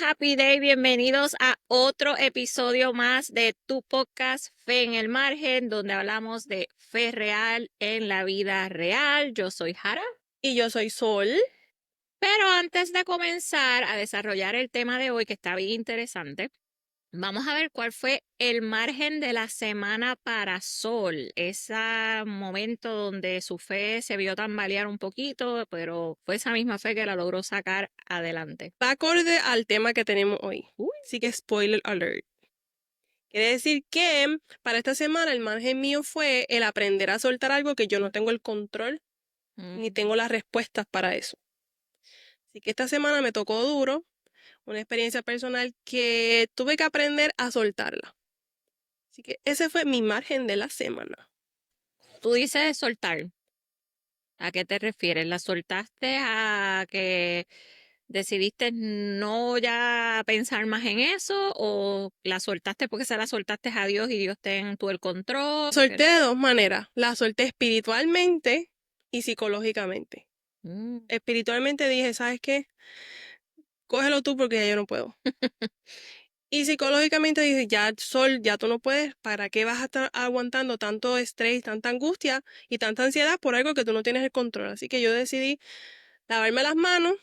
happy day, bienvenidos a otro episodio más de tu podcast Fe en el Margen, donde hablamos de fe real en la vida real. Yo soy Jara. Y yo soy Sol. Pero antes de comenzar a desarrollar el tema de hoy, que está bien interesante, vamos a ver cuál fue el margen de la semana para Sol. Ese momento donde su fe se vio tambalear un poquito, pero fue esa misma fe que la logró sacar adelante. Va acorde al tema que tenemos hoy. Así que spoiler alert. Quiere decir que para esta semana el margen mío fue el aprender a soltar algo que yo no tengo el control ni tengo las respuestas para eso. Así que esta semana me tocó duro, una experiencia personal que tuve que aprender a soltarla. Así que ese fue mi margen de la semana. Tú dices soltar. ¿A qué te refieres? ¿La soltaste a que decidiste no ya pensar más en eso o la soltaste porque se la soltaste a Dios y Dios ten tú el control? Solté de dos maneras. La solté espiritualmente y psicológicamente. Espiritualmente dije, ¿sabes qué? Cógelo tú porque ya yo no puedo. Y psicológicamente dije, ya Sol, ya tú no puedes, ¿para qué vas a estar aguantando tanto estrés, tanta angustia y tanta ansiedad por algo que tú no tienes el control? Así que yo decidí lavarme las manos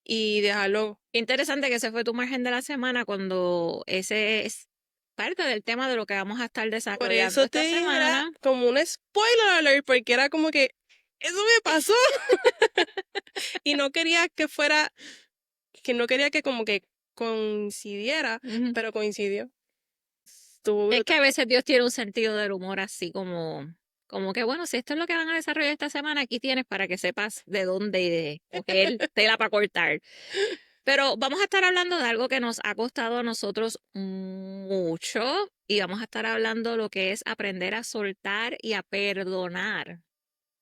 y dejarlo. Interesante que ese fue tu margen de la semana cuando ese es parte del tema de lo que vamos a estar Por desarrollando eso te esta dije, era semana. como un spoiler alert, porque era como que eso me pasó. Y no quería que fuera, que no quería que como que coincidiera, pero coincidió. Estuvo Es que brutal. a veces Dios tiene un sentido del humor así como que, bueno, si esto es lo que van a desarrollar esta semana, aquí tienes para que sepas de dónde coger tela para cortar. Pero vamos a estar hablando de algo que nos ha costado a nosotros mucho y vamos a estar hablando lo que es aprender a soltar y a perdonar.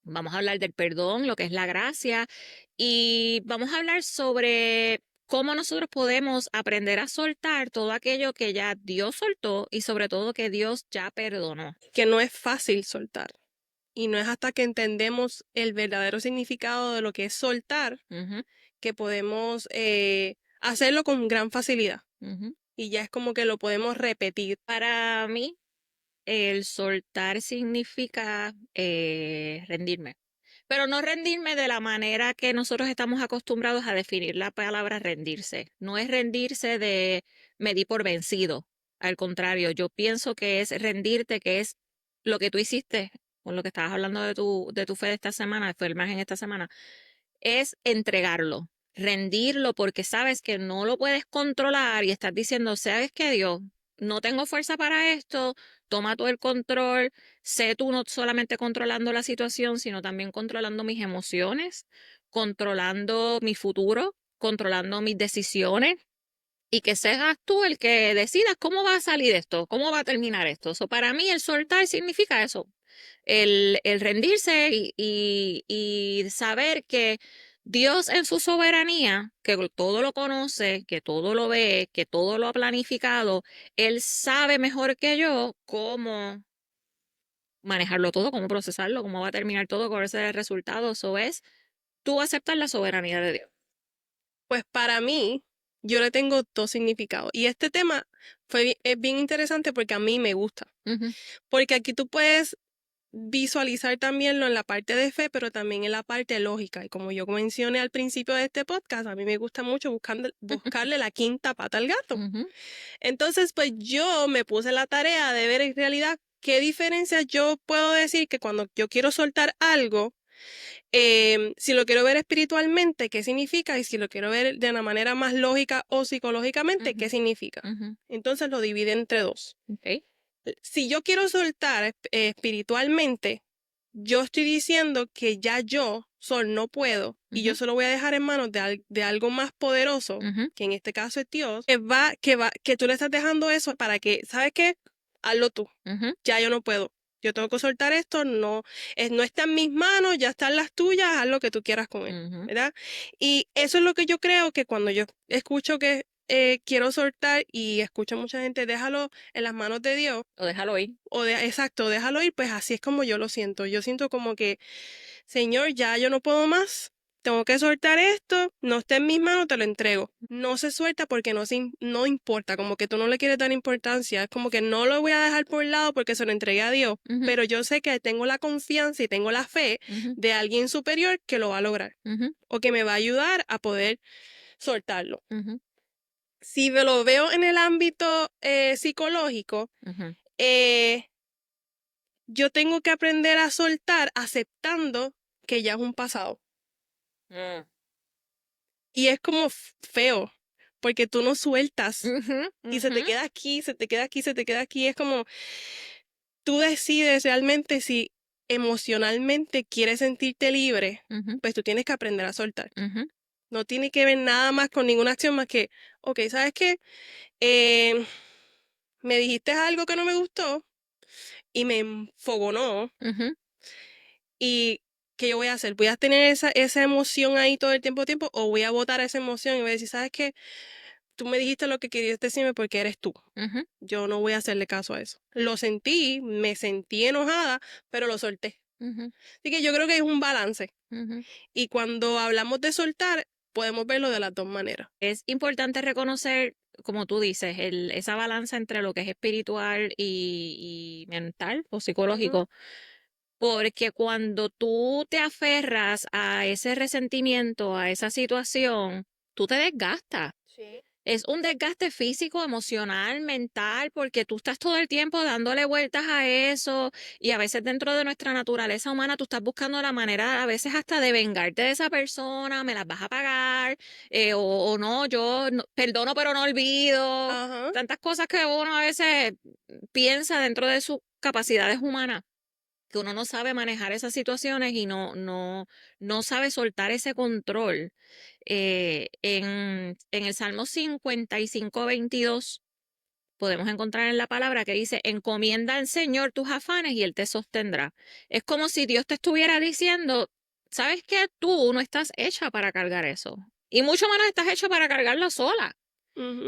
Vamos a hablar del perdón, lo que es la gracia y vamos a hablar sobre cómo nosotros podemos aprender a soltar todo aquello que ya Dios soltó y sobre todo que Dios ya perdonó. Que no es fácil soltar. Y no es hasta que entendemos el verdadero significado de lo que es soltar que podemos hacerlo con gran facilidad. Y ya es como que lo podemos repetir. Para mí, el soltar significa rendirme. Pero no rendirme de la manera que nosotros estamos acostumbrados a definir la palabra rendirse. No es rendirse de me di por vencido. Al contrario, yo pienso que es rendirte, que es lo que tú hiciste, con lo que estabas hablando de tu fe de esta semana, fue el margen esta semana, es entregarlo, rendirlo porque sabes que no lo puedes controlar y estás diciendo, ¿sabes qué, Dios? No tengo fuerza para esto, toma tú el control, sé tú no solamente controlando la situación, sino también controlando mis emociones, controlando mi futuro, controlando mis decisiones y que seas tú el que decidas cómo va a salir esto, cómo va a terminar esto. So, para mí el soltar significa eso, el rendirse y saber que Dios en su soberanía, que todo lo conoce, que todo lo ve, que todo lo ha planificado, Él sabe mejor que yo cómo manejarlo todo, cómo procesarlo, cómo va a terminar todo, cuál es el resultado. Eso es tú aceptar la soberanía de Dios. Pues para mí, yo le tengo dos significados. Y este tema es bien interesante porque a mí me gusta. Porque aquí tú puedes visualizar también lo en la parte de fe, pero también en la parte lógica. Y como yo mencioné al principio de este podcast, a mí me gusta mucho buscarle la quinta pata al gato. Entonces, pues yo me puse la tarea de ver en realidad qué diferencias yo puedo decir que cuando yo quiero soltar algo, si lo quiero ver espiritualmente, ¿qué significa? Y si lo quiero ver de una manera más lógica o psicológicamente, ¿qué significa? Entonces lo divide entre dos. Okay. Si yo quiero soltar espiritualmente, yo estoy diciendo que ya yo, Sol, no puedo y yo se lo voy a dejar en manos de algo más poderoso, que en este caso es Dios, que tú le estás dejando eso para que, ¿sabes qué? Hazlo tú. Ya yo no puedo. Yo tengo que soltar esto, no, no está en mis manos, ya están las tuyas, haz lo que tú quieras con él, ¿verdad? Y eso es lo que yo creo que cuando yo escucho que quiero soltar y escucho a mucha gente, déjalo en las manos de Dios. O déjalo ir. Exacto, déjalo ir, pues así es como yo lo siento. Yo siento como que, Señor, ya yo no puedo más, tengo que soltar esto, no está en mis manos, te lo entrego. No se suelta porque no importa, como que tú no le quieres dar importancia, es como que no lo voy a dejar por lado porque se lo entregué a Dios, pero yo sé que tengo la confianza y tengo la fe de alguien superior que lo va a lograr o que me va a ayudar a poder soltarlo. Si me lo veo en el ámbito psicológico, eh, yo tengo que aprender a soltar aceptando que ya es un pasado. Y es como feo, porque tú no sueltas y se te queda aquí, se te queda aquí, se te queda aquí. Es como tú decides realmente si emocionalmente quieres sentirte libre, pues tú tienes que aprender a soltar. No tiene que ver nada más con ninguna acción más que, ok, ¿sabes qué? Me dijiste algo que no me gustó y me enfogonó. ¿Y qué yo voy a hacer? ¿Voy a tener esa emoción ahí todo el tiempo o voy a botar esa emoción y voy a decir, ¿sabes qué? Tú me dijiste lo que querías decirme porque eres tú. Yo no voy a hacerle caso a eso. Lo sentí, me sentí enojada, pero lo solté. Así que yo creo que es un balance. Y cuando hablamos de soltar, podemos verlo de las dos maneras. Es importante reconocer, como tú dices, esa balanza entre lo que es espiritual y mental o psicológico. Porque cuando tú te aferras a ese resentimiento, a esa situación, tú te desgastas. Sí. Es un desgaste físico, emocional, mental, porque tú estás todo el tiempo dándole vueltas a eso y a veces dentro de nuestra naturaleza humana tú estás buscando la manera a veces hasta de vengarte de esa persona, me las vas a pagar, o no, perdono pero no olvido, Ajá. tantas cosas que uno a veces piensa dentro de sus capacidades humanas que uno no sabe manejar esas situaciones y no sabe soltar ese control. En el Salmo 55:22 podemos encontrar en la palabra que dice, encomienda al Señor tus afanes y Él te sostendrá. Es como si Dios te estuviera diciendo, ¿sabes qué? Tú no estás hecha para cargar eso. Y mucho menos estás hecho para cargarlo sola.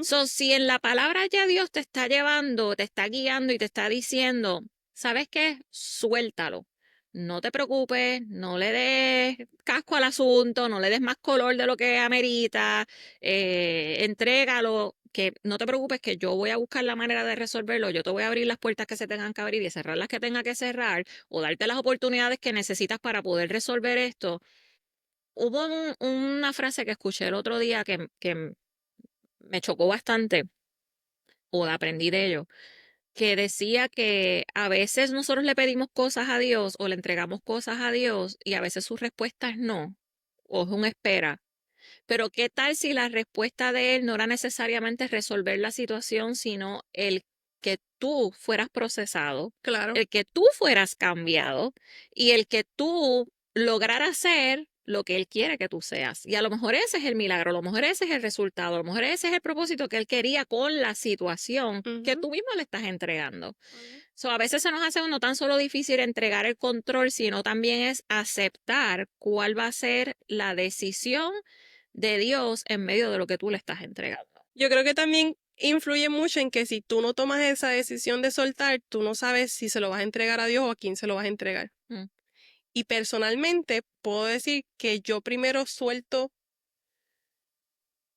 So, si en la palabra ya Dios te está llevando, te está guiando y te está diciendo, ¿sabes qué? Suéltalo. No te preocupes, no le des casco al asunto, no le des más color de lo que amerita, entrégalo, que no te preocupes que yo voy a buscar la manera de resolverlo, yo te voy a abrir las puertas que se tengan que abrir y cerrar las que tenga que cerrar, o darte las oportunidades que necesitas para poder resolver esto. Hubo una frase que escuché el otro día que me chocó bastante o aprendí de ello, que decía que a veces nosotros le pedimos cosas a Dios o le entregamos cosas a Dios y a veces su respuesta es no o es un espera. Pero ¿qué tal si la respuesta de él no era necesariamente resolver la situación, sino el que tú fueras procesado, Claro. el que tú fueras cambiado y el que tú lograras ser lo que él quiere que tú seas? Y a lo mejor ese es el milagro, a lo mejor ese es el resultado, a lo mejor ese es el propósito que él quería con la situación que tú mismo le estás entregando. So, a veces se nos hace no tan solo difícil entregar el control, sino también es aceptar cuál va a ser la decisión de Dios en medio de lo que tú le estás entregando. Yo creo que también influye mucho en que si tú no tomas esa decisión de soltar, tú no sabes si se lo vas a entregar a Dios o a quién se lo vas a entregar. Y personalmente puedo decir que yo primero suelto,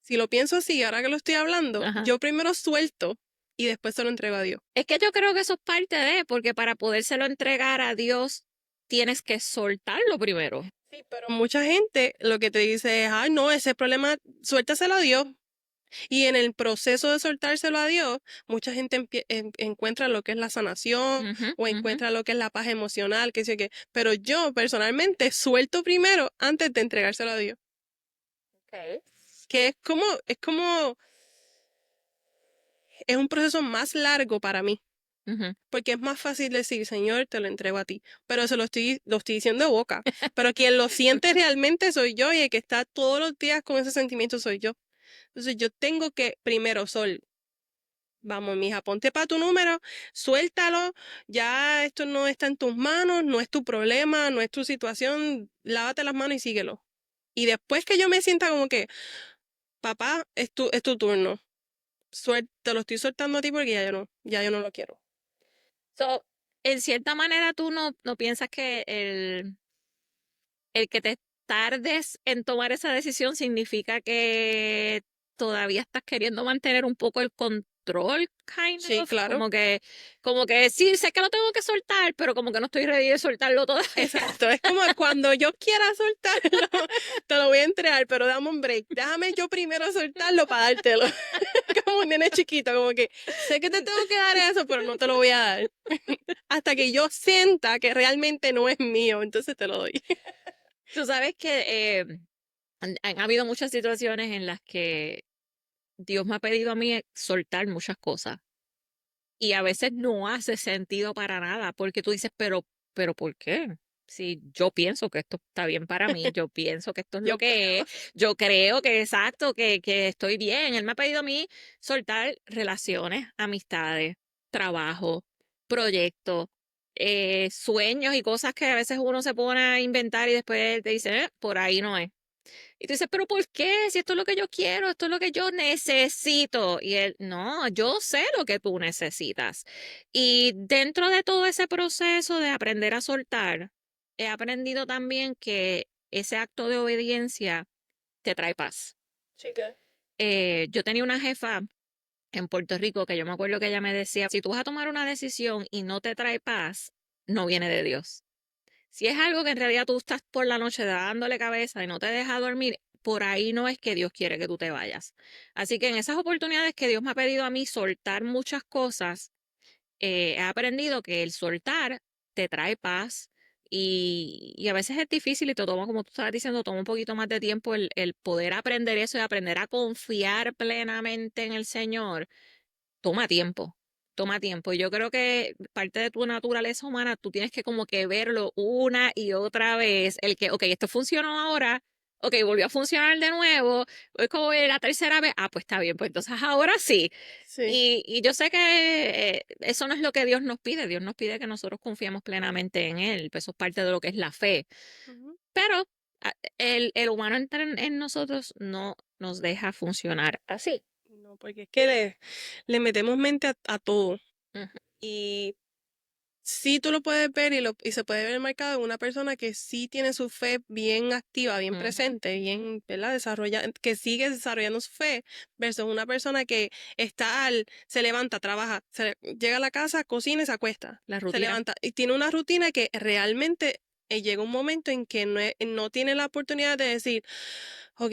si lo pienso así, ahora que lo estoy hablando, yo primero suelto y después se lo entrego a Dios. Es que yo creo que eso es parte de, porque para podérselo entregar a Dios tienes que soltarlo primero. Sí, pero mucha gente lo que te dice es, ay, no, ese problema, suéltaselo a Dios. Y en el proceso de soltárselo a Dios, mucha gente encuentra lo que es la sanación o encuentra lo que es la paz emocional, que sé qué. Pero yo personalmente suelto primero antes de entregárselo a Dios. Okay. Que es un proceso más largo para mí. Porque es más fácil decir, Señor, te lo entrego a ti. Pero lo estoy diciendo de boca. Pero quien lo siente realmente soy yo y el que está todos los días con ese sentimiento soy yo. Entonces yo tengo que primero, vamos, mija, ponte para tu número, suéltalo, ya esto no está en tus manos, no es tu problema, no es tu situación, lávate las manos y síguelo. Y después que yo me sienta como que, papá, es tu turno, te lo estoy soltando a ti porque ya yo no lo quiero. So, en cierta manera tú no piensas que el que te tardes en tomar esa decisión significa que todavía estás queriendo mantener un poco el control, kind Sí, of, claro. como que sí, sé que lo tengo que soltar, pero como que no estoy ready de soltarlo todavía. Exacto, es como cuando yo quiera soltarlo, te lo voy a entregar, pero dame un break. Déjame yo primero soltarlo para dártelo. Como un nene chiquito, como que sé que te tengo que dar eso, pero no te lo voy a dar. Hasta que yo sienta que realmente no es mío, entonces te lo doy. Tú sabes que han habido muchas situaciones en las que Dios me ha pedido a mí soltar muchas cosas y a veces no hace sentido para nada porque tú dices, pero ¿por qué? Si yo pienso que esto está bien para mí, yo pienso que esto es lo Yo que creo. es, yo creo que exacto, que estoy bien. Él me ha pedido a mí soltar relaciones, amistades, trabajo, proyectos, sueños y cosas que a veces uno se pone a inventar y después te dice, por ahí no es. Y tú dices, pero ¿por qué? Si esto es lo que yo quiero, esto es lo que yo necesito. Y él, no, yo sé lo que tú necesitas. Y dentro de todo ese proceso de aprender a soltar, he aprendido también que ese acto de obediencia te trae paz. Chica. Yo tenía una jefa en Puerto Rico que yo me acuerdo que ella me decía, si tú vas a tomar una decisión y no te trae paz, no viene de Dios. Si es algo que en realidad tú estás por la noche dándole cabeza y no te deja dormir, por ahí no es que Dios quiere que tú te vayas. Así que en esas oportunidades que Dios me ha pedido a mí soltar muchas cosas, he aprendido que el soltar te trae paz y a veces es difícil y te toma, como tú estabas diciendo, toma un poquito más de tiempo el poder aprender eso y aprender a confiar plenamente en el Señor toma tiempo, toma tiempo. Y yo creo que parte de tu naturaleza humana, tú tienes que como que verlo una y otra vez, el que, ok, esto funcionó ahora, ok, volvió a funcionar de nuevo, es como la tercera vez, pues está bien, pues entonces ahora sí. Sí. Y yo sé que eso no es lo que Dios nos pide que nosotros confiemos plenamente en Él, pues eso es parte de lo que es la fe, Ujú. pero el humano en nosotros no nos deja funcionar así. No, porque es que le metemos mente a todo. Ujú, Y sí tú lo puedes ver y se puede ver marcado en una persona que sí tiene su fe bien activa, bien ujú, presente, bien, ¿verdad? Que sigue desarrollando su fe, versus una persona que se levanta, trabaja, llega a la casa, cocina y se acuesta, la se rutina. levanta y tiene una rutina que realmente llega un momento en que no tiene la oportunidad de decir, ok,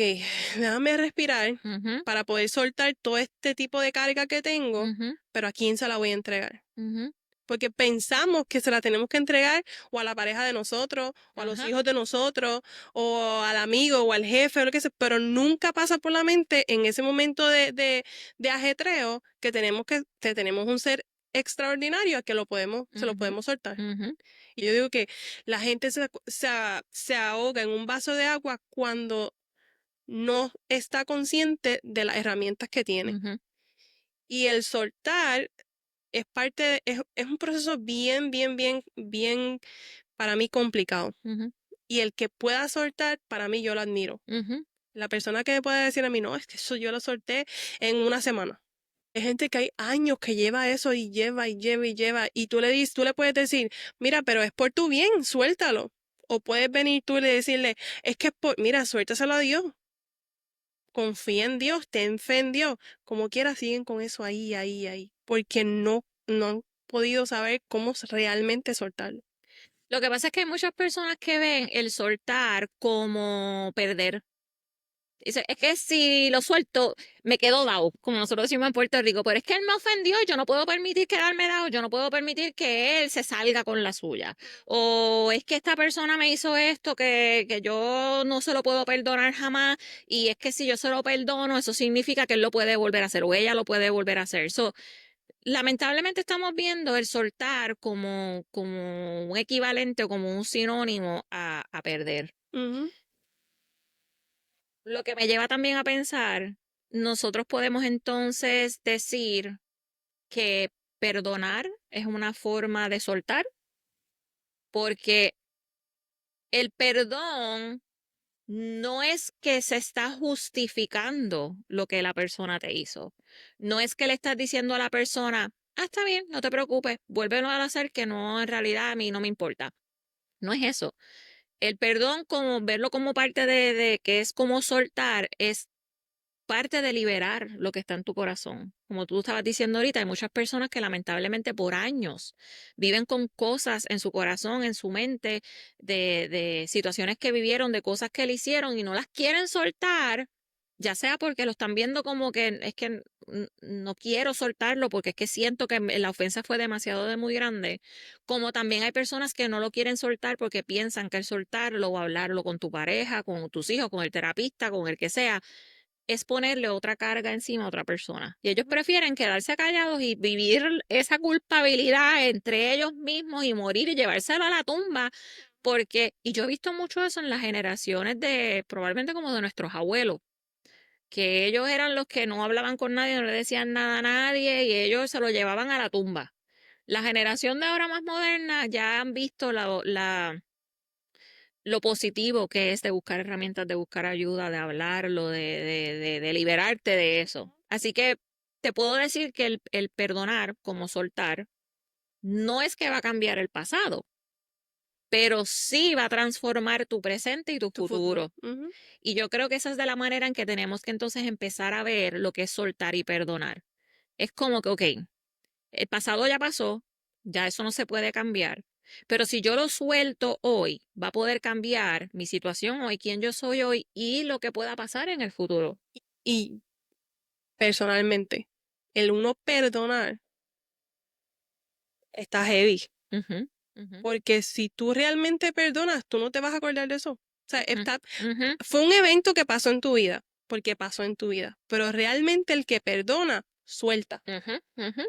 déjame respirar Ujú, para poder soltar todo este tipo de carga que tengo, ujú. pero ¿a quién se la voy a entregar? Ujú, Porque pensamos que se la tenemos que entregar o a la pareja de nosotros, o a los ajá, hijos de nosotros, o al amigo, o al jefe, o lo que sea, pero nunca pasa por la mente en ese momento de ajetreo que tenemos un ser extraordinario a que se lo ujú, podemos soltar. ujú, Y yo digo que la gente se ahoga en un vaso de agua cuando no está consciente de las herramientas que tiene. ujú, Y el soltar es un proceso bien, bien, bien, bien para mí complicado. ujú, Y el que pueda soltar, para mí yo lo admiro. ujú, La persona que me puede decir a mí, no, es que eso yo lo solté en una semana. Hay gente que hay años que lleva eso y lleva y lleva y lleva. Y tú le puedes decir, mira, pero es por tu bien, suéltalo. O puedes venir tú y decirle, es que es mira, suéltaselo a Dios. Confía en Dios, ten fe en Dios. Como quiera, siguen con eso ahí, ahí, ahí. Porque no han podido saber cómo realmente soltarlo. Lo que pasa es que hay muchas personas que ven el soltar como perder. Dice, es que si lo suelto, me quedo dado, como nosotros decimos en Puerto Rico, pero es que él me ofendió, yo no puedo permitir quedarme dado, yo no puedo permitir que él se salga con la suya. O es que esta persona me hizo esto que yo no se lo puedo perdonar jamás, y es que si yo se lo perdono, eso significa que él lo puede volver a hacer o ella lo puede volver a hacer. So, lamentablemente estamos viendo el soltar como un equivalente o como un sinónimo a perder. Ujú, Lo que me lleva también a pensar, nosotros podemos entonces decir que perdonar es una forma de soltar, porque el perdón no es que se está justificando lo que la persona te hizo. No es que le estás diciendo a la persona, está bien, no te preocupes, vuélvelo a hacer que no, en realidad a mí no me importa. No es eso. el perdón, como verlo como parte de que es como soltar, es parte de liberar lo que está en tu corazón. Como tú estabas diciendo ahorita, hay muchas personas que lamentablemente por años viven con cosas en su corazón, en su mente, de situaciones que vivieron, de cosas que le hicieron y no las quieren soltar, ya sea porque lo están viendo como que es que no quiero soltarlo porque es que siento que la ofensa fue demasiado de muy grande, como también hay personas que no lo quieren soltar porque piensan que el soltarlo o hablarlo con tu pareja, con tus hijos, con el terapista, con el que sea, es ponerle otra carga encima a otra persona. Y ellos prefieren quedarse callados y vivir esa culpabilidad entre ellos mismos y morir y llevárselo a la tumba. Porque, y yo he visto mucho eso en las generaciones de, probablemente como de nuestros abuelos, que ellos eran los que no hablaban con nadie, no le decían nada a nadie y ellos se lo llevaban a la tumba. La generación de ahora más moderna ya han visto lo positivo que es de buscar herramientas, de buscar ayuda, de hablarlo, de liberarte de eso. Así que te puedo decir que el perdonar, como soltar, no es que va a cambiar el pasado, pero sí va a transformar tu presente y tu Tu futuro. futuro. Y yo creo que esa es de la manera en que tenemos que entonces empezar a ver lo que es soltar y perdonar. Es como que, ok, el pasado ya pasó, ya eso no se puede cambiar. Pero si yo lo suelto hoy, va a poder cambiar mi situación hoy, quién yo soy hoy y lo que pueda pasar en el futuro. Y personalmente, el uno perdonar está heavy. Ujú, ujú, Porque si tú realmente perdonas, tú no te vas a acordar de eso. O sea, ujú, ujú, fue un evento que pasó en tu vida, porque pasó en tu vida. Pero realmente el que perdona, suelta. ujú, ujú,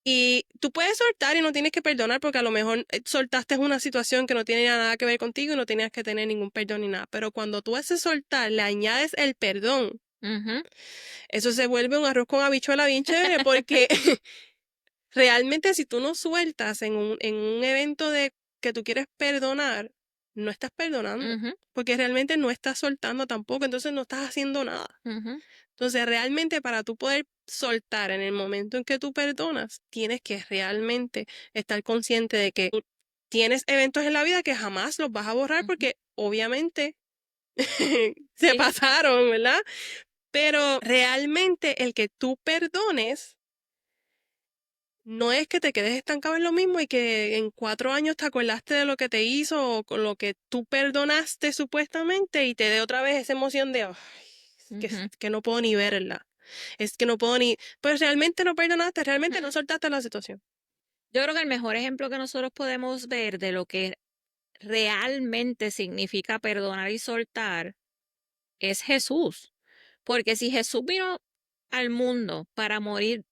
Y tú puedes soltar y no tienes que perdonar porque a lo mejor soltaste una situación que no tiene nada que ver contigo y no tenías que tener ningún perdón ni nada. Pero cuando tú haces soltar, le añades el perdón, ujú, eso se vuelve un arroz con habichuela bien chévere porque realmente si tú no sueltas en un evento de que tú quieres perdonar, no estás perdonando, ujú, porque realmente no estás soltando tampoco, entonces no estás haciendo nada. ujú, Entonces realmente para tú poder soltar en el momento en que tú perdonas, tienes que realmente estar consciente de que tú tienes eventos en la vida que jamás los vas a borrar ujú. porque obviamente se Sí. pasaron, ¿verdad? Pero realmente el que tú perdones no es que te quedes estancado en lo mismo y que en 4 años te acordaste de lo que te hizo o con lo que tú perdonaste supuestamente y te dé otra vez esa emoción de, "Ay, Ujú, que no puedo ni verla. Es que no puedo ni... Pues realmente no perdonaste, realmente no ujú. soltaste la situación. Yo creo que el mejor ejemplo que nosotros podemos ver de lo que realmente significa perdonar y soltar es Jesús. Porque si Jesús vino al mundo para morir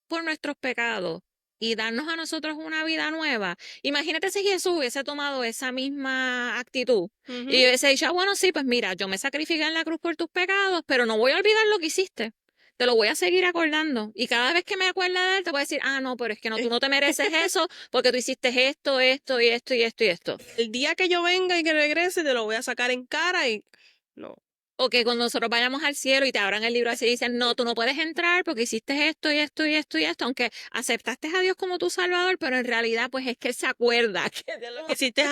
por nuestros pecados y darnos a nosotros una vida nueva, imagínate si Jesús hubiese tomado esa misma actitud y Ujú. hubiese dicho, "Ah, bueno, sí, pues mira, yo me sacrifiqué en la cruz por tus pecados, pero no voy a olvidar lo que hiciste. Te lo voy a seguir acordando. Y cada vez que me acuerde de él, te voy a decir, ah, no, pero es que no, tú no te mereces eso porque tú hiciste esto, esto y esto y esto y esto. El día que yo venga y que regrese, te lo voy a sacar en cara y... No. O que cuando nosotros vayamos al cielo y te abran el libro así y dicen, no, tú no puedes entrar porque hiciste esto y esto y esto y esto, aunque aceptaste a Dios como tu Salvador, pero en realidad pues es que Él se acuerda que de lo que... Hiciste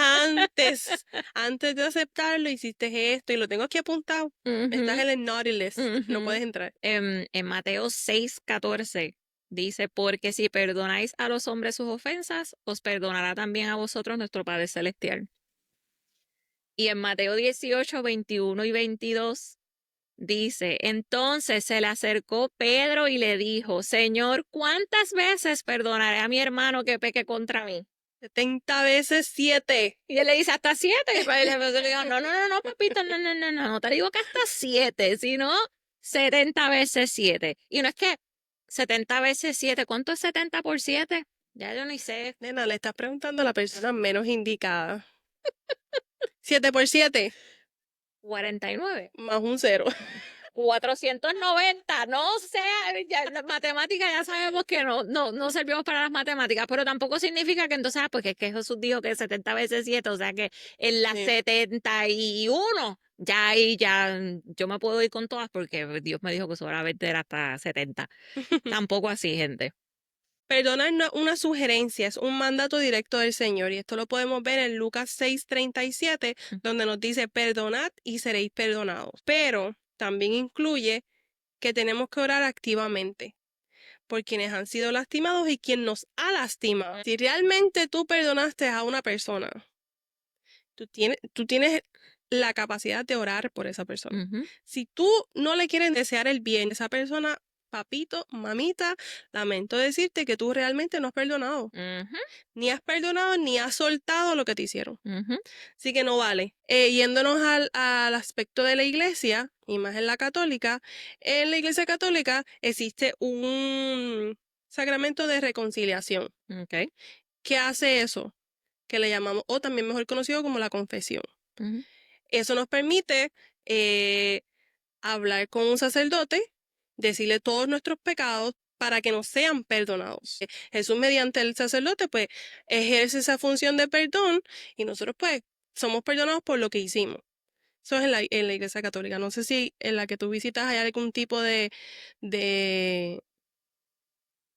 antes de aceptarlo, hiciste esto y lo tengo aquí apuntado. Estás Ujú, en el naughty list, no ujú. puedes entrar. En Mateo 6:14 dice, porque si perdonáis a los hombres sus ofensas, os perdonará también a vosotros nuestro Padre Celestial. Y en Mateo 18:21 y 22 dice, entonces se le acercó Pedro y le dijo, Señor, ¿cuántas veces perdonaré a mi hermano que peque contra mí? 70 veces 7. Y él le dice, hasta 7. Y el profesor le dijo, no, no, no, no, papito, no, no, no, no, no te digo que hasta 7, sino 70 veces 7. Y no es que 70 veces 7, ¿cuánto es 70 por 7? Ya yo ni sé. Nena, le estás preguntando a la persona menos indicada. 7 por 7 49. más un cero. 490, no sé, ya, la matemática ya sabemos que no servimos para las matemáticas, pero tampoco significa que entonces, porque es que Jesús dijo que 70 veces 7, o sea que en las Sí. 71, ya ahí ya yo me puedo ir con todas porque Dios me dijo que solamente era hasta 70. Tampoco así, gente. Perdonar no es una sugerencia, es un mandato directo del Señor. Y esto lo podemos ver en Lucas 6:37, donde nos dice, perdonad y seréis perdonados. Pero también incluye que tenemos que orar activamente por quienes han sido lastimados y quien nos ha lastimado. Si realmente tú perdonaste a una persona, tú tienes la capacidad de orar por esa persona. Si tú no le quieres desear el bien a esa persona, papito, mamita, lamento decirte que tú realmente no has perdonado. Ni has perdonado ni has soltado lo que te hicieron. Así que no vale. Yéndonos al aspecto de la iglesia, y más en la católica, en la iglesia católica existe un sacramento de reconciliación. Okay. ¿Qué hace eso? Que le llamamos, o también mejor conocido como la confesión. Eso nos permite hablar con un sacerdote, decirle todos nuestros pecados para que nos sean perdonados. Jesús mediante el sacerdote pues ejerce esa función de perdón y nosotros pues somos perdonados por lo que hicimos. Eso es en la Iglesia Católica. No sé si en la que tú visitas hay algún tipo de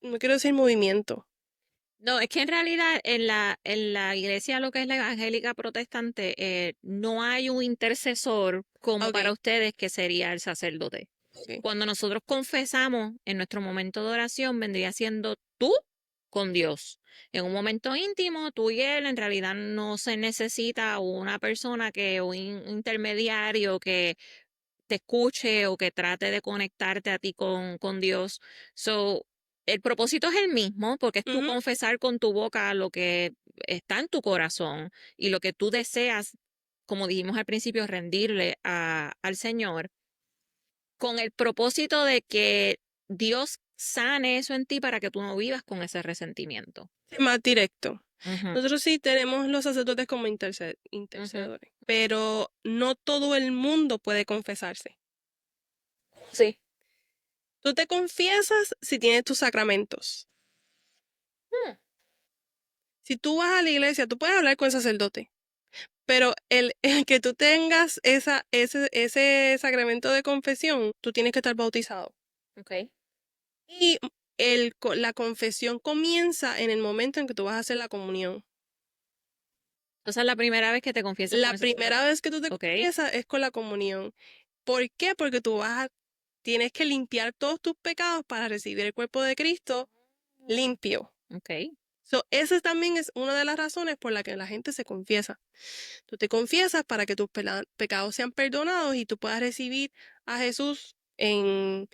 no quiero decir movimiento. No, es que en realidad en la iglesia, lo que es la evangélica protestante, no hay un intercesor como para Ok, ustedes que sería el sacerdote. ok. Cuando nosotros confesamos en nuestro momento de oración, vendría siendo tú con Dios. En un momento íntimo, tú y él, en realidad no se necesita una persona que, un intermediario que te escuche o que trate de conectarte a ti con Dios. So, el propósito es el mismo, porque es tú Ujú. confesar con tu boca lo que está en tu corazón y lo que tú deseas, como dijimos al principio, rendirle al Señor, con el propósito de que Dios sane eso en ti para que tú no vivas con ese resentimiento. Más directo. Ujú, Nosotros sí tenemos los sacerdotes como ujú. intercedores, pero no todo el mundo puede confesarse. Sí. Tú te confiesas si tienes tus sacramentos. Hmm. Si tú vas a la iglesia, tú puedes hablar con el sacerdote, pero el que tú tengas ese sacramento de confesión, tú tienes que estar bautizado. Okay. Y la confesión comienza en el momento en que tú vas a hacer la comunión. Entonces es la primera vez que te confiesas con La el primera sacerdote. vez que tú te Ok. confiesas es con la comunión. ¿Por qué? Porque tienes que limpiar todos tus pecados para recibir el cuerpo de Cristo limpio. Ok. Esa también es una de las razones por la que la gente se confiesa. Tú te confiesas para que tus pecados sean perdonados y tú puedas recibir a Jesús en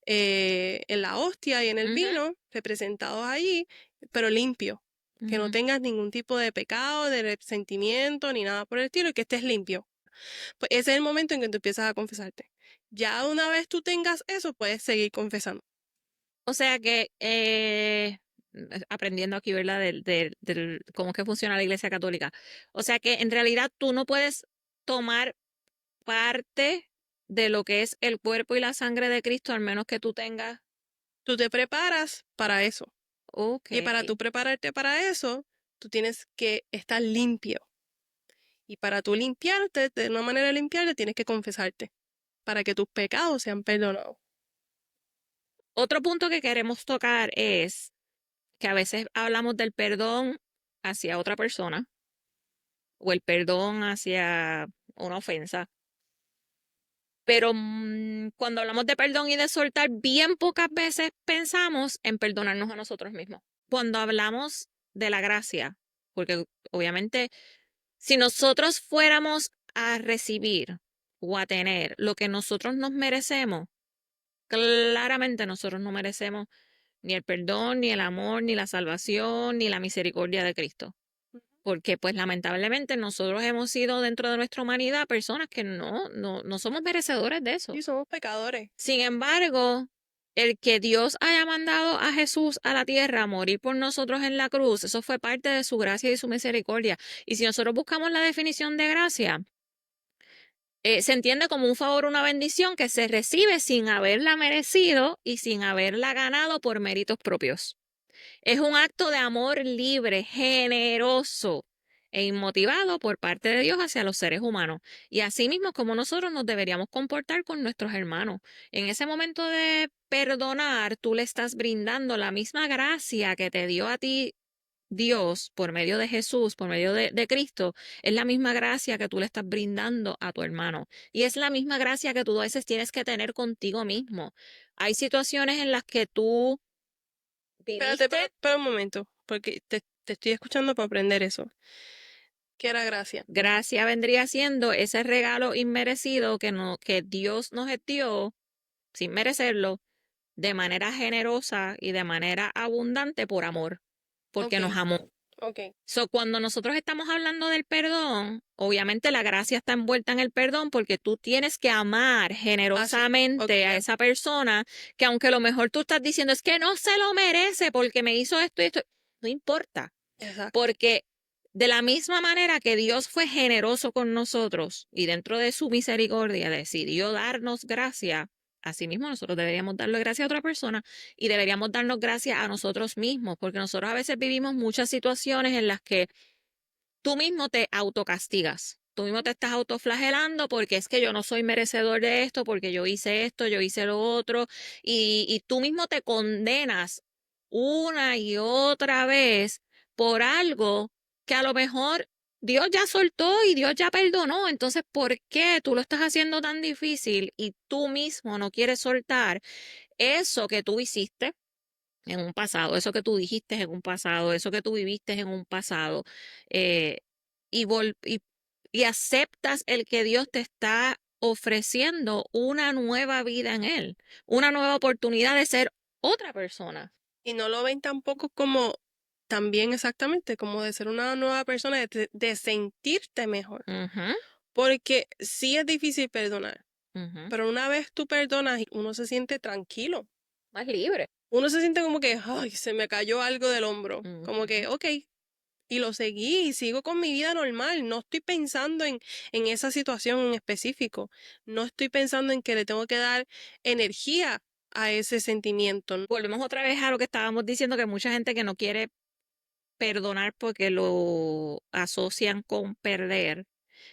la hostia y en el Ujú, vino, representados allí, pero limpio. Que no ujú. tengas ningún tipo de pecado, de resentimiento, ni nada por el estilo, y que estés limpio. Pues ese es el momento en que tú empiezas a confesarte. Ya una vez tú tengas eso, puedes seguir confesando. O sea que, aprendiendo aquí, ¿verdad? Del cómo es que funciona la Iglesia Católica. O sea que en realidad tú no puedes tomar parte de lo que es el cuerpo y la sangre de Cristo, al menos que tú tengas. Tú te preparas para eso. Ok. Y para tú prepararte para eso, tú tienes que estar limpio. Y para tú limpiarte, de una manera de limpiarte, tienes que confesarte para que tus pecados sean perdonados. Otro punto que queremos tocar es que a veces hablamos del perdón hacia otra persona o el perdón hacia una ofensa. Pero cuando hablamos de perdón y de soltar, bien pocas veces pensamos en perdonarnos a nosotros mismos. Cuando hablamos de la gracia, porque obviamente si nosotros fuéramos a recibir o a tener lo que nosotros nos merecemos, claramente nosotros no merecemos ni el perdón, ni el amor, ni la salvación, ni la misericordia de Cristo. Porque pues lamentablemente nosotros hemos sido dentro de nuestra humanidad personas que no somos merecedores de eso. Sí, somos pecadores. Sin embargo, el que Dios haya mandado a Jesús a la tierra a morir por nosotros en la cruz, eso fue parte de su gracia y su misericordia. Y si nosotros buscamos la definición de gracia, se entiende como un favor, una bendición que se recibe sin haberla merecido y sin haberla ganado por méritos propios. Es un acto de amor libre, generoso. e inmotivado por parte de Dios hacia los seres humanos. Y así mismo como nosotros nos deberíamos comportar con nuestros hermanos. En ese momento de perdonar, tú le estás brindando la misma gracia que te dio a ti Dios por medio de Jesús, por medio de Cristo, es la misma gracia que tú le estás brindando a tu hermano. Y es la misma gracia que tú a veces tienes que tener contigo mismo. Hay situaciones en las que tú Espérate, viviste. pero un momento, porque te estoy escuchando para aprender eso. ¿Qué era gracia? Gracia vendría siendo ese regalo inmerecido que, no, que Dios nos dio sin merecerlo, de manera generosa y de manera abundante por amor, porque Ok, nos amó. ok. So, cuando nosotros estamos hablando del perdón, obviamente la gracia está envuelta en el perdón porque tú tienes que amar Ah, sí. Ok, generosamente a ya. esa persona que aunque a lo mejor tú estás diciendo es que no se lo merece porque me hizo esto y esto, no importa, Exacto. porque de la misma manera que Dios fue generoso con nosotros y dentro de su misericordia decidió darnos gracia, asimismo nosotros deberíamos darle gracias a otra persona y deberíamos darnos gracias a nosotros mismos, porque nosotros a veces vivimos muchas situaciones en las que tú mismo te autocastigas. Tú mismo te estás autoflagelando porque es que yo no soy merecedor de esto, porque yo hice esto, yo hice lo otro, y tú mismo te condenas una y otra vez por algo que a lo mejor Dios ya soltó y Dios ya perdonó. Entonces, ¿por qué tú lo estás haciendo tan difícil y tú mismo no quieres soltar eso que tú hiciste en un pasado, eso que tú dijiste en un pasado, eso que tú viviste en un pasado, eh, y, y aceptas el que Dios te está ofreciendo una nueva vida en Él, una nueva oportunidad de ser otra persona? Y no lo ven tampoco como también exactamente, como de ser una nueva persona, de sentirte mejor. Ujú, Porque sí es difícil perdonar, ujú. pero una vez tú perdonas, uno se siente tranquilo. Más libre. Uno se siente como que, ay, se me cayó algo del hombro. Como Ujú. que, ok, y lo seguí y sigo con mi vida normal. No estoy pensando en esa situación en específico. No estoy pensando en que le tengo que dar energía a ese sentimiento. Volvemos otra vez a lo que estábamos diciendo, que mucha gente que no quiere perdonar porque lo asocian con perder.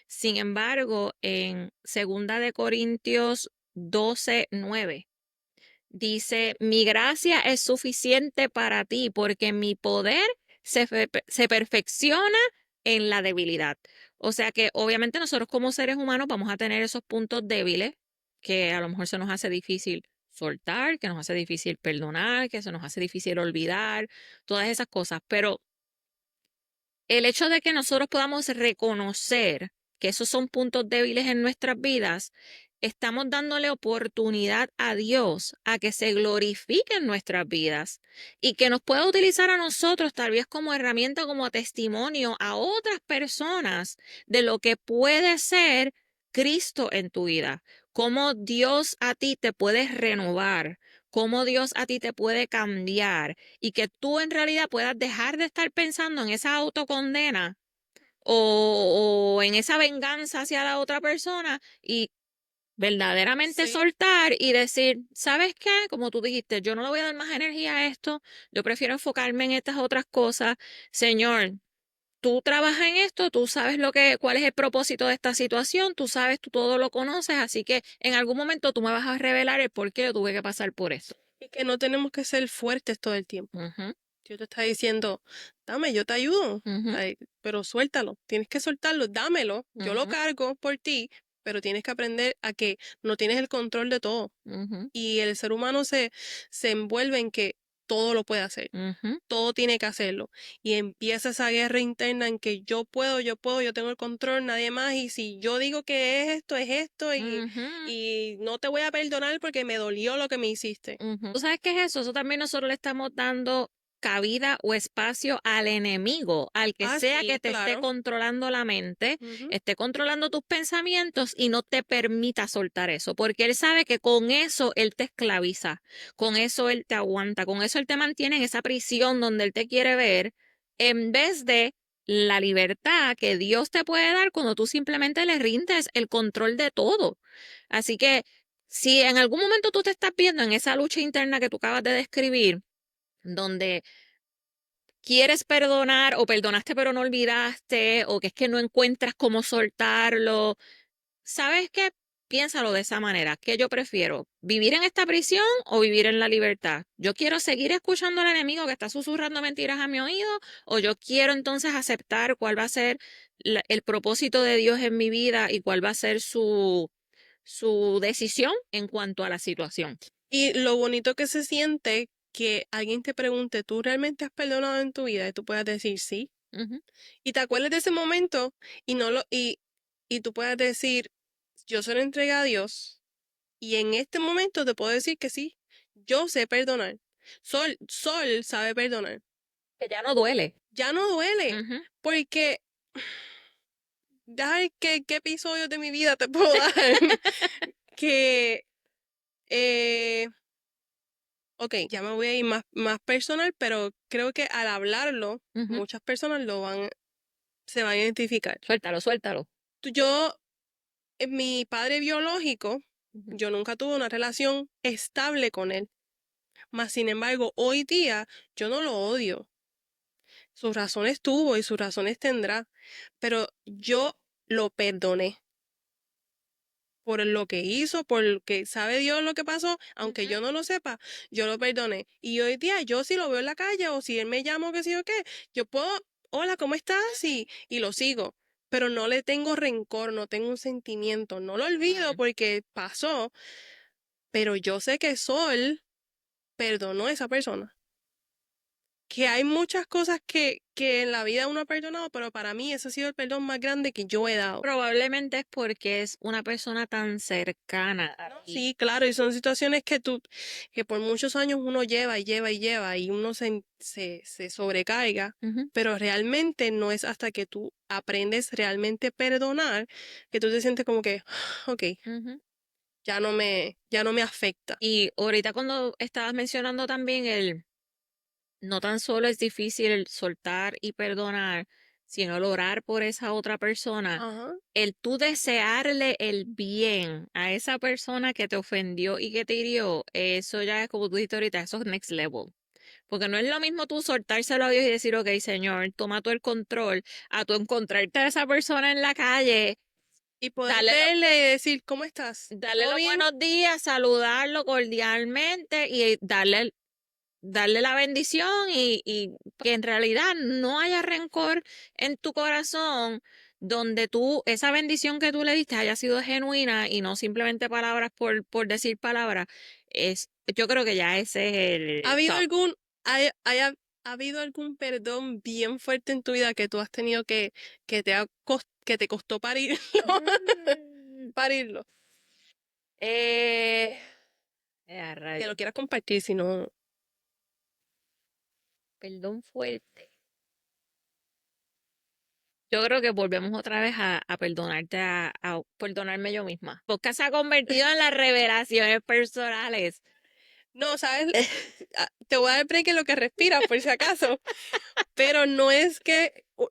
Sin embargo, en Segunda de Corintios 12:9 dice, mi gracia es suficiente para ti porque mi poder se perfecciona en la debilidad. O sea que obviamente nosotros como seres humanos vamos a tener esos puntos débiles que a lo mejor se nos hace difícil soltar, que nos hace difícil perdonar, que se nos hace difícil olvidar, todas esas cosas. Pero el hecho de que nosotros podamos reconocer que esos son puntos débiles en nuestras vidas, estamos dándole oportunidad a Dios a que se glorifique en nuestras vidas y que nos pueda utilizar a nosotros tal vez como herramienta, como testimonio a otras personas de lo que puede ser Cristo en tu vida, cómo Dios a ti te puede renovar, cómo Dios a ti te puede cambiar y que tú en realidad puedas dejar de estar pensando en esa autocondena o en esa venganza hacia la otra persona y verdaderamente Sí. soltar y decir, ¿sabes qué? Como tú dijiste, yo no le voy a dar más energía a esto, yo prefiero enfocarme en estas otras cosas. Señor, tú trabajas en esto, tú sabes cuál es el propósito de esta situación, tú sabes, tú todo lo conoces, así que en algún momento tú me vas a revelar el por qué yo tuve que pasar por esto. Y que no tenemos que ser fuertes todo el tiempo. Ujú, Dios te está diciendo, dame, yo te ayudo. ujú, Ay, pero suéltalo, tienes que soltarlo, dámelo, yo lo ujú, cargo por ti, pero tienes que aprender a que no tienes el control de todo. ujú, Y el ser humano se envuelve en que todo lo puede hacer, ujú, todo tiene que hacerlo. Y empieza esa guerra interna en que yo puedo, yo tengo el control, nadie más. Y si yo digo que es esto, ujú, y no te voy a perdonar porque me dolió lo que me hiciste. ujú. ¿Tú sabes qué es eso? Eso también nosotros le estamos dando cabida o espacio al enemigo, al que Ah, sea que sí, te esté claro. controlando la mente, Ujú. esté controlando tus pensamientos y no te permita soltar eso, porque él sabe que con eso él te esclaviza, con eso él te aguanta, con eso él te mantiene en esa prisión donde él te quiere ver, en vez de la libertad que Dios te puede dar cuando tú simplemente le rindes el control de todo. Así que si en algún momento tú te estás viendo en esa lucha interna que tú acabas de describir, donde quieres perdonar o perdonaste pero no olvidaste o que es que no encuentras cómo soltarlo, ¿sabes qué? Piénsalo de esa manera. ¿Qué yo prefiero? ¿Vivir en esta prisión o vivir en la libertad? ¿Yo quiero seguir escuchando al enemigo que está susurrando mentiras a mi oído? ¿O yo quiero entonces aceptar cuál va a ser el propósito de Dios en mi vida y cuál va a ser su decisión en cuanto a la situación? Y lo bonito que se siente que alguien te pregunte, ¿tú realmente has perdonado en tu vida? Y tú puedas decir sí. Ujú, Y te acuerdes de ese momento y no lo, y tú puedas decir, yo se lo entregué a Dios. Y en este momento te puedo decir que sí, yo sé perdonar. Sol sabe perdonar. que ya no duele. Ya no duele. Ujú. Porque, ay, ¿qué episodio de mi vida te puedo dar? que, eh, ok, ya me voy a ir más personal, pero creo que al hablarlo, Ujú. muchas personas se van a identificar. Suéltalo, suéltalo. Yo, mi padre biológico, Ujú. yo nunca tuve una relación estable con él. Mas, sin embargo, hoy día yo no lo odio. Sus razones tuvo y sus razones tendrá, pero yo lo perdoné por lo que hizo, por lo que sabe Dios lo que pasó, aunque Ujú. yo no lo sepa, yo lo perdoné. Y hoy día yo si lo veo en la calle o si él me llama o qué sé yo qué, yo puedo, hola, ¿cómo estás? Y lo sigo. Pero no le tengo rencor, no tengo un sentimiento, no lo olvido Ujú. porque pasó, pero yo sé que Sol perdonó a esa persona. Que hay muchas cosas que en la vida uno ha perdonado, pero para mí ese ha sido el perdón más grande que yo he dado. Probablemente es porque es una persona tan cercana a No, ti. sí, claro, y son situaciones que por muchos años uno lleva y lleva y lleva y uno se sobrecarga, Ujú, pero realmente no es hasta que tú aprendes realmente a perdonar que tú te sientes como que, ok, ujú. ya no me afecta. Y ahorita cuando estabas mencionando también no tan solo es difícil el soltar y perdonar, sino el orar por esa otra persona, Ajá. el tú desearle el bien a esa persona que te ofendió y que te hirió, eso ya es como tú dijiste ahorita, eso es next level. Porque no es lo mismo tú soltárselo a Dios y decir, ok, Señor, toma tú el control, a tú encontrarte a esa persona en la calle, Y poder darle, verle y decir, ¿cómo estás? darle ¿Todo los bien? buenos días, saludarlo cordialmente y darle la bendición y que en realidad no haya rencor en tu corazón donde esa bendición que tú le diste haya sido genuina y no simplemente palabras por decir palabras, yo creo que ya ese es ¿Ha el habido top. ha habido algún perdón bien fuerte en tu vida que tú has tenido que te costó parirlo? Mm, Parirlo. eh, Que rayos, lo quieras compartir, si no. perdón fuerte. Yo creo que volvemos otra vez a perdonarte, a perdonarme yo misma. Porque se ha convertido en las revelaciones personales. No, ¿sabes? Te voy a dar break en lo que respiras, por si acaso. Pero no es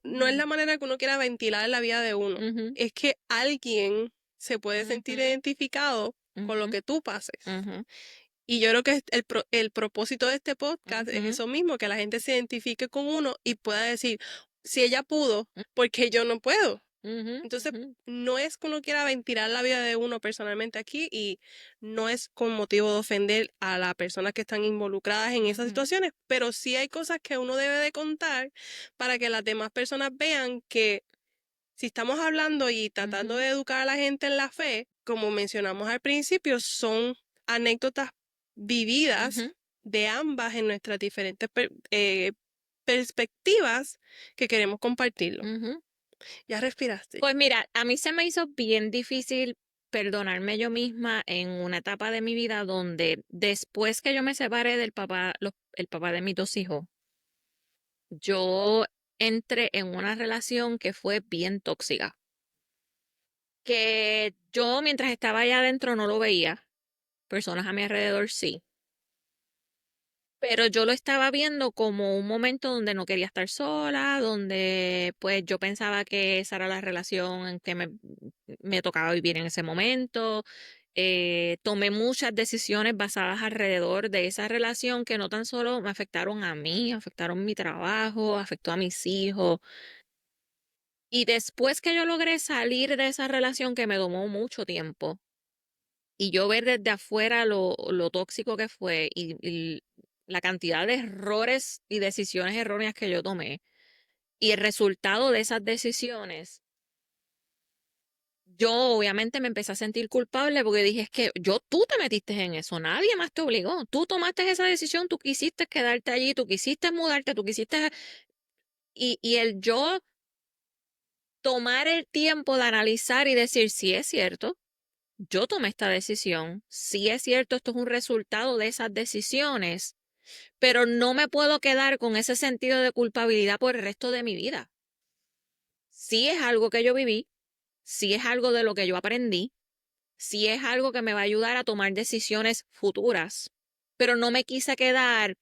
no es la manera que uno quiera ventilar la vida de uno. Ujú, Es que alguien se puede sentir ujú, identificado con lo ujú, que tú pases. ujú, Y yo creo que el propósito de este podcast es ujú, eso mismo, que la gente se identifique con uno y pueda decir, si ella pudo, ¿por qué yo no puedo? ujú, Entonces, ujú, no es que uno quiera ventilar la vida de uno personalmente aquí y no es con motivo de ofender a las personas que están involucradas en esas ujú, situaciones, pero sí hay cosas que uno debe de contar para que las demás personas vean que si estamos hablando y tratando ujú, de educar a la gente en la fe, como mencionamos al principio, son anécdotas vividas ujú, de ambas en nuestras diferentes perspectivas que queremos compartirlo. ujú. ¿Ya respiraste? Pues mira, a mí se me hizo bien difícil perdonarme yo misma en una etapa de mi vida donde después que yo me separé del papá, el papá de mis dos hijos, yo entré en una relación que fue bien tóxica, que yo mientras estaba allá adentro no lo veía, personas a mi alrededor sí, pero yo lo estaba viendo como un momento donde no quería estar sola, donde pues yo pensaba que esa era la relación en que me tocaba vivir en ese momento. Tomé muchas decisiones basadas alrededor de esa relación que no tan solo me afectaron a mí, afectaron mi trabajo, afectó a mis hijos. Y después que yo logré salir de esa relación que me tomó mucho tiempo y yo ver desde afuera lo tóxico que fue y la cantidad de errores y decisiones erróneas que yo tomé y el resultado de esas decisiones, yo obviamente me empecé a sentir culpable porque dije, es que tú te metiste en eso, nadie más te obligó, tú tomaste esa decisión, tú quisiste quedarte allí, tú quisiste mudarte, tú quisiste... Y el yo tomar el tiempo de analizar y decir, si es cierto, yo tomé esta decisión, sí es cierto, esto es un resultado de esas decisiones, pero no me puedo quedar con ese sentido de culpabilidad por el resto de mi vida. Sí es algo que yo viví, sí es algo de lo que yo aprendí, sí es algo que me va a ayudar a tomar decisiones futuras, pero no me quise quedar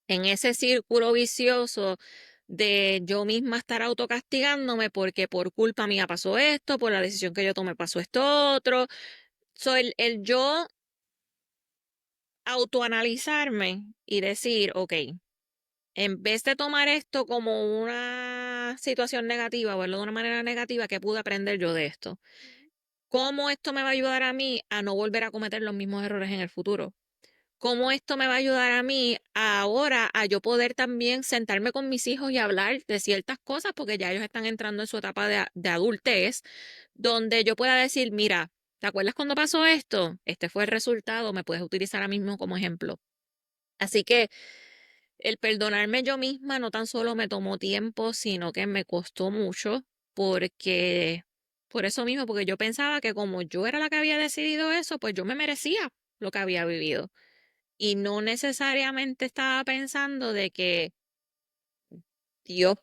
en ese círculo vicioso de yo misma estar autocastigándome porque por culpa mía pasó esto, por la decisión que yo tomé pasó esto otro. El yo autoanalizarme y decir, ok, en vez de tomar esto como una situación negativa, verlo de una manera negativa, ¿qué pude aprender yo de esto? ¿Cómo esto me va a ayudar a mí a no volver a cometer los mismos errores en el futuro? ¿Cómo esto me va a ayudar a mí ahora a yo poder también sentarme con mis hijos y hablar de ciertas cosas? Porque ya ellos están entrando en su etapa de adultez, donde yo pueda decir, mira, ¿te acuerdas cuando pasó esto? Este fue el resultado, me puedes utilizar a mí mismo como ejemplo. Así que el perdonarme yo misma no tan solo me tomó tiempo, sino que me costó mucho porque, por eso mismo, porque yo pensaba que como yo era la que había decidido eso, pues yo me merecía lo que había vivido. Y no necesariamente estaba pensando de que Dios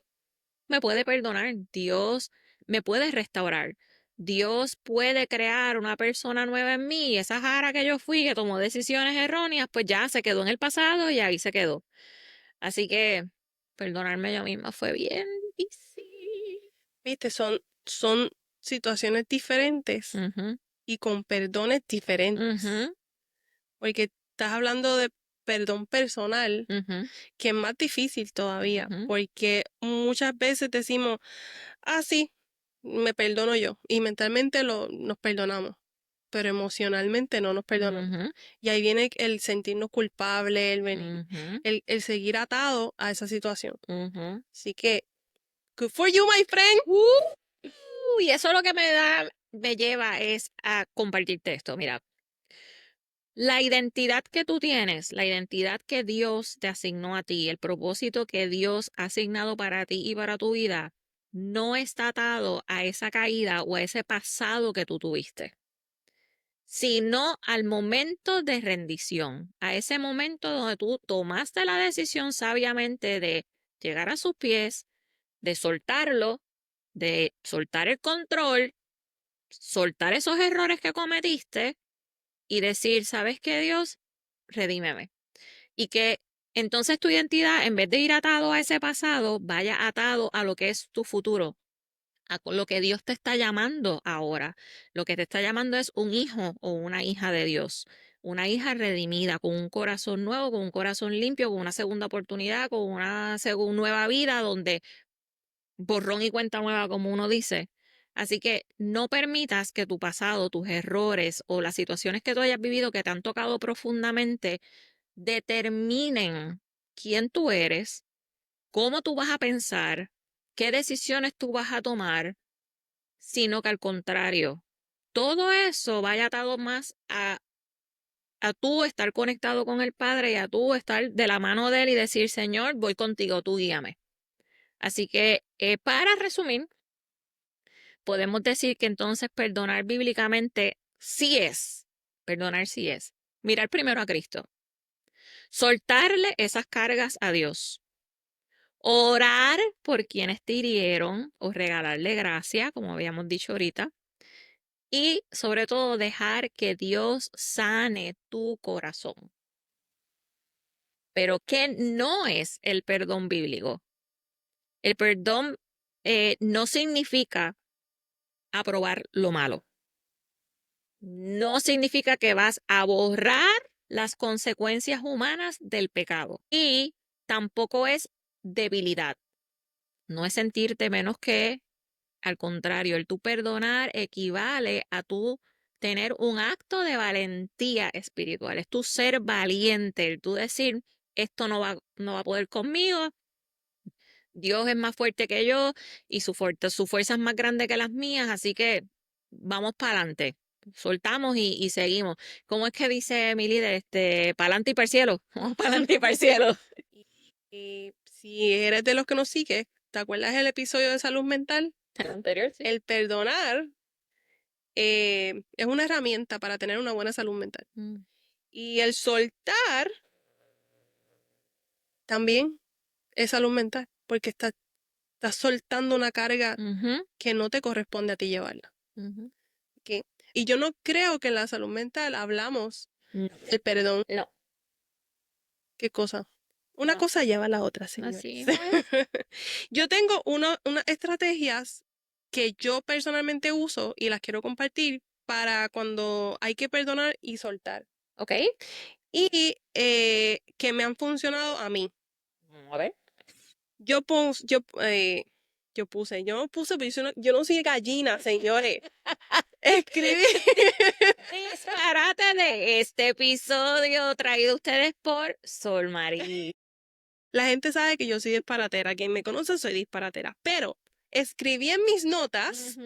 me puede perdonar, Dios me puede restaurar, Dios puede crear una persona nueva en mí y esa Jara que yo fui, que tomó decisiones erróneas, pues ya se quedó en el pasado y ahí se quedó. Así que perdonarme yo misma fue bien difícil. Viste, son situaciones diferentes Ujú, y con perdones diferentes. ujú, Porque estás hablando de perdón personal, ujú, que es más difícil todavía, ujú, porque muchas veces decimos, ah, sí, me perdono yo, y mentalmente nos perdonamos, pero emocionalmente no nos perdonamos. ujú, Y ahí viene el sentirnos culpables, ujú, el seguir atado a esa situación. ujú. Así que, good for you, my friend. Y eso lo que me lleva es a compartirte esto. Mira, la identidad que tú tienes, la identidad que Dios te asignó a ti, el propósito que Dios ha asignado para ti y para tu vida, no está atado a esa caída o a ese pasado que tú tuviste, sino al momento de rendición, a ese momento donde tú tomaste la decisión sabiamente de llegar a sus pies, de soltarlo, de soltar el control, soltar esos errores que cometiste y decir, ¿sabes qué, Dios? Redímeme. Y que entonces tu identidad, en vez de ir atado a ese pasado, vaya atado a lo que es tu futuro, a lo que Dios te está llamando ahora. Lo que te está llamando es un hijo o una hija de Dios, una hija redimida, con un corazón nuevo, con un corazón limpio, con una segunda oportunidad, con una nueva vida donde borrón y cuenta nueva, como uno dice. Así que no permitas que tu pasado, tus errores o las situaciones que tú hayas vivido que te han tocado profundamente determinen quién tú eres, cómo tú vas a pensar, qué decisiones tú vas a tomar, sino que al contrario, todo eso vaya atado más a tú estar conectado con el Padre y a tú estar de la mano de Él y decir, Señor, voy contigo, tú guíame. Así que, para resumir, podemos decir que entonces perdonar bíblicamente perdonar sí es, mirar primero a Cristo, soltarle esas cargas a Dios, orar por quienes te hirieron o regalarle gracia, como habíamos dicho ahorita, y sobre todo dejar que Dios sane tu corazón. Pero ¿qué no es el perdón bíblico? El perdón no significa aprobar lo malo. no significa que vas a borrar las consecuencias humanas del pecado. Y tampoco es debilidad. No es sentirte menos que, al contrario, el tú perdonar equivale a tú tener un acto de valentía espiritual. Es tu ser valiente, el tú decir, esto no va a poder conmigo, Dios es más fuerte que yo y su fuerza es más grande que las mías, así que vamos para adelante. Soltamos y seguimos. ¿Cómo es que dice mi líder? Para adelante y para el cielo. Vamos para adelante y para el cielo. Y si eres de los que nos sigue, ¿te acuerdas del episodio de salud mental? El anterior, sí. El perdonar es una herramienta para tener una buena salud mental. Y el soltar también es salud mental, porque estás soltando una carga que no te corresponde a ti llevarla. ¿Okay? Y yo no creo que en la salud mental hablamos del perdón. No. ¿Qué cosa? Una cosa lleva a la otra, señores. Así Yo tengo unas estrategias que yo personalmente uso y las quiero compartir para cuando hay que perdonar y soltar. Ok. Y que me han funcionado a mí. A ver. Yo puse, pero yo no soy gallina, señores. Escribí. Disparate de este episodio traído a ustedes por Sol Marí. La gente sabe que yo soy disparatera. Quien me conoce, soy disparatera. Pero escribí en mis notas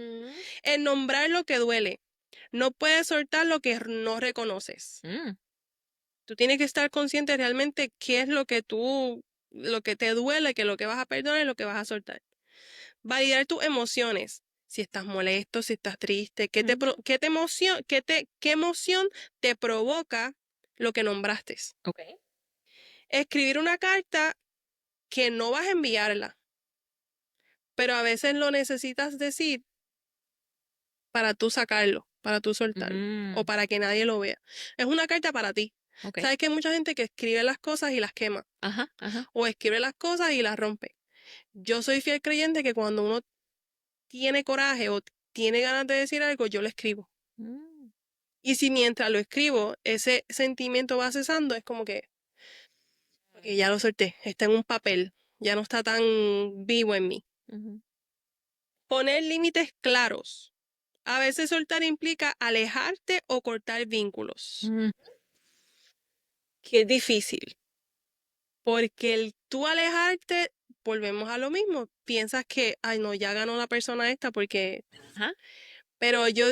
en nombrar lo que duele. No puedes soltar lo que no reconoces. Tú tienes que estar consciente realmente qué es lo que te duele, que lo que vas a perdonar y lo que vas a soltar. Validar tus emociones. Si estás molesto, si estás triste, qué emoción te provoca lo que nombraste. Okay. Escribir una carta que no vas a enviarla, pero a veces lo necesitas decir para tú sacarlo, para tú soltarlo, o para que nadie lo vea. Es una carta para ti. Okay. ¿Sabes que hay mucha gente que escribe las cosas y las quema? O escribe las cosas y las rompe. Yo soy fiel creyente que cuando uno tiene coraje o tiene ganas de decir algo, yo lo escribo. Y si mientras lo escribo, ese sentimiento va cesando, es como que ya lo solté, está en un papel, ya no está tan vivo en mí. Poner límites claros. A veces soltar implica alejarte o cortar vínculos. Que es difícil. Porque el tú alejarte, volvemos a lo mismo. Piensas que, ay no, ya ganó la persona esta porque... Pero yo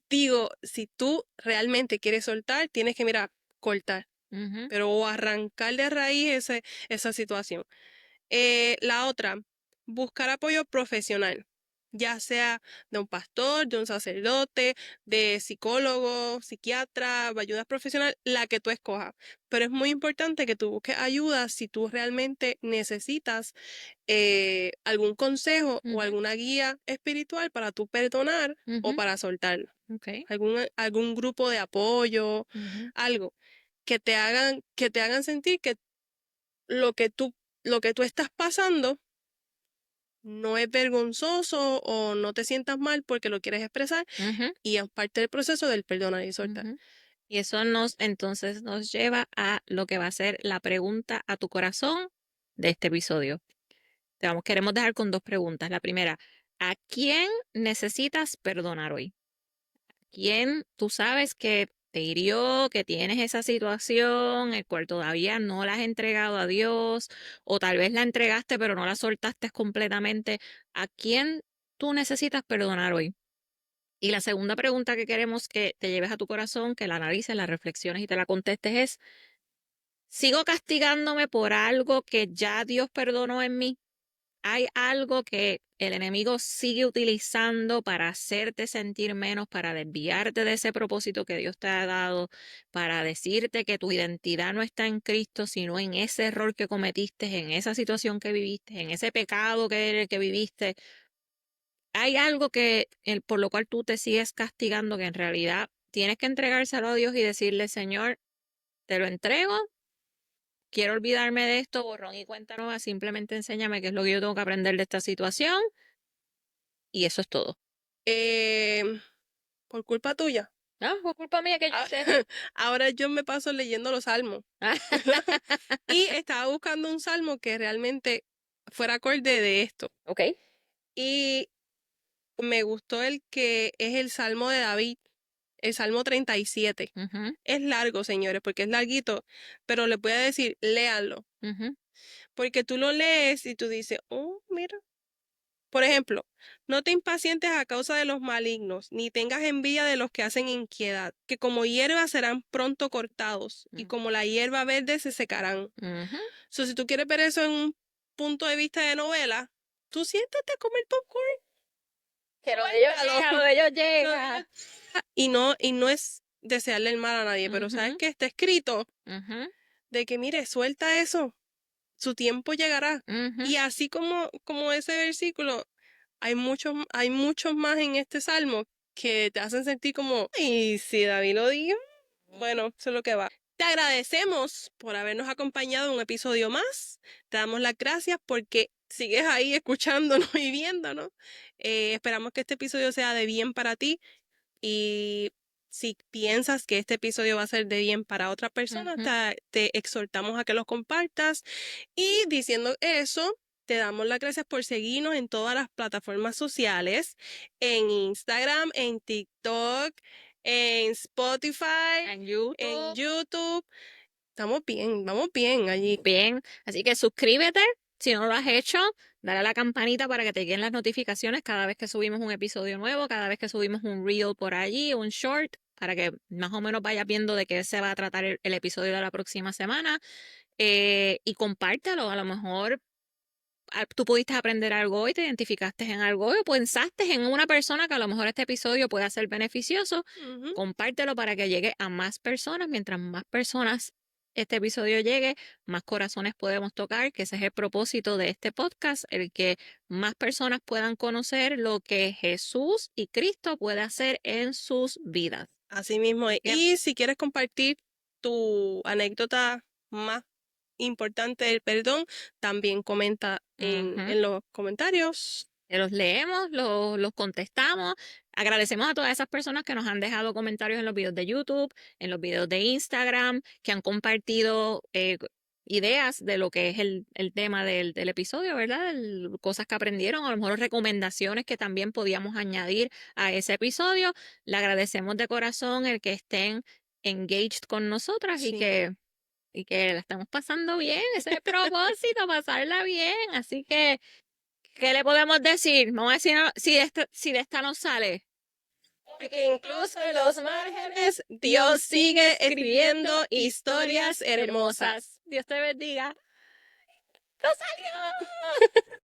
digo, si tú realmente quieres soltar, tienes que, mira, cortar. Pero o arrancar de raíz esa situación. La otra, buscar apoyo profesional, ya sea de un pastor, de un sacerdote, de psicólogo, psiquiatra, ayuda profesional, la que tú escojas. Pero es muy importante que tú busques ayuda si tú realmente necesitas algún consejo o alguna guía espiritual para tú perdonar o para soltar. Okay. Algún grupo de apoyo, algo que te hagan sentir que lo que tú estás pasando no es vergonzoso o no te sientas mal porque lo quieres expresar y es parte del proceso del perdonar y soltar. Y eso entonces nos lleva a lo que va a ser la pregunta a tu corazón de este episodio. Queremos dejar con dos preguntas. La primera, ¿a quién necesitas perdonar hoy? ¿Quién tú sabes que te hirió, que tienes esa situación, el cual todavía no la has entregado a Dios, o tal vez la entregaste pero no la soltaste completamente? ¿A quién tú necesitas perdonar hoy? Y la segunda pregunta que queremos que te lleves a tu corazón, que la analices, la reflexiones y te la contestes es, ¿sigo castigándome por algo que ya Dios perdonó en mí? ¿Hay algo que el enemigo sigue utilizando para hacerte sentir menos, para desviarte de ese propósito que Dios te ha dado, para decirte que tu identidad no está en Cristo, sino en ese error que cometiste, en esa situación que viviste, en ese pecado que viviste? ¿Hay algo por lo cual tú te sigues castigando, que en realidad tienes que entregárselo a Dios y decirle, Señor, te lo entrego, quiero olvidarme de esto, borrón y cuenta nueva, simplemente enséñame qué es lo que yo tengo que aprender de esta situación y eso es todo? Por culpa tuya, Ah, fue culpa mía que yo Ah, hice. Ahora yo me paso leyendo los salmos. Y estaba buscando un salmo que realmente fuera acorde de esto. Ok. Y me gustó el que es el Salmo de David, el Salmo 37. Ujú, Es largo, señores, porque es larguito, pero les voy a decir, léanlo, ujú, porque tú lo lees y tú dices, oh, mira. Por ejemplo, no te impacientes a causa de los malignos, ni tengas envidia de los que hacen inquietud, que como hierba serán pronto cortados, y como la hierba verde se secarán. ujú. So, si tú quieres ver eso en un punto de vista de novela, tú siéntate a comer popcorn, Que lo de ellos suéltalo. llega, lo de ellos Lo de llega. ellos- y no es desearle el mal a nadie, pero sabes Ujú, que está escrito ujú, de que, mire, suelta eso, su tiempo llegará. ujú, Y así como ese versículo, hay muchos más en este salmo que te hacen sentir como, y si David lo dijo, bueno, eso es lo que va. Te agradecemos por habernos acompañado en un episodio más. Te damos las gracias porque sigues ahí escuchándonos y viéndonos. Esperamos que este episodio sea de bien para ti y si piensas que este episodio va a ser de bien para otra persona, ujú. te exhortamos a que los compartas. Y diciendo eso, te damos las gracias por seguirnos en todas las plataformas sociales, en Instagram, en TikTok, en Spotify, En en YouTube. YouTube. Estamos bien, vamos bien allí. Bien, así que suscríbete si no lo has hecho, dale a la campanita para que te lleguen las notificaciones cada vez que subimos un episodio nuevo, cada vez que subimos un reel por allí, un short, para que más o menos vayas viendo de qué se va a tratar el episodio de la próxima semana. Y compártelo, a lo mejor tú pudiste aprender algo hoy, te identificaste en algo hoy, o pensaste en una persona que a lo mejor este episodio pueda ser beneficioso. Ujú. Compártelo para que llegue a más personas. Mientras más personas este episodio llegue, más corazones podemos tocar, que ese es el propósito de este podcast, el que más personas puedan conocer lo que Jesús y Cristo puede hacer en sus vidas. Así mismo es. Yep. Y si quieres compartir tu anécdota más importante del perdón, también comenta Ujú. en los comentarios. Los leemos, los contestamos. Agradecemos a todas esas personas que nos han dejado comentarios en los videos de YouTube, en los videos de Instagram, que han compartido ideas de lo que es el tema del episodio, ¿verdad? Cosas que aprendieron, a lo mejor recomendaciones que también podíamos añadir a ese episodio. Le agradecemos de corazón el que estén engaged con nosotras Sí. y que la estamos pasando bien. Ese es el propósito, pasarla bien. Así que ¿qué le podemos decir? Vamos a decir si de esta nos sale. Porque incluso en los márgenes, Dios sigue escribiendo historias hermosas. Dios te bendiga. ¡Nos salió!